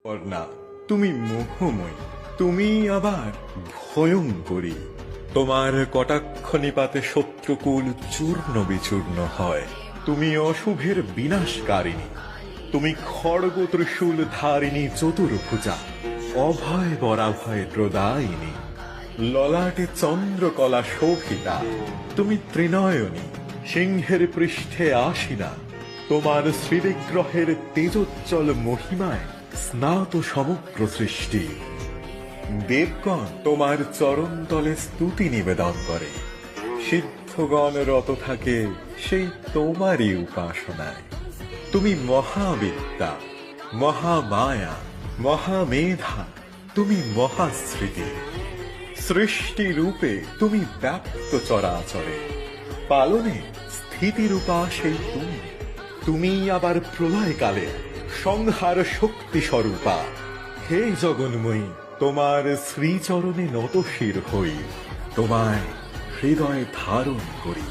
না, তুমি মোহময়ী, তুমি আবার ভয়ঙ্করী। তোমার কটাক্ষ নিপাতে শত্রুকুল চূর্ণ বিচূর্ণ হয়। তুমি অশুভের বিনাশকারিণী, তুমি খড়গ ত্রিশূল ধারিণী চতুর্ভুজা, অভয় বরাভয় প্রদায়িনী, ললাটে চন্দ্রকলা শোভিতা। তুমি ত্রিনয়নী, সিংহের পৃষ্ঠে আসিনা। তোমার শ্রীবিগ্রহের তেজোজ্জ্বল মহিমায় স্নাত সমগ্র সৃষ্টি। দেবগণ তোমার চরণ তলে স্তুতি নিবেদন করে, সিদ্ধগণ রত থাকে সেই তোমারই উপাসনায়। তুমি মহাবিদ্যা, মহামায়া, মহামেধা, তুমি মহাস্মৃতি। সৃষ্টি রূপে তুমি ব্যাপ্ত চরাচরে, পালনে স্থিতিরূপা সেই তুমি। তুমি আবার প্রলয়কালে সংহার শক্তি স্বরূপা। হে জগন্ময়ী, তোমার শ্রীচরণে নতশির হই, তোমায় হৃদয়ে ধারণ করি।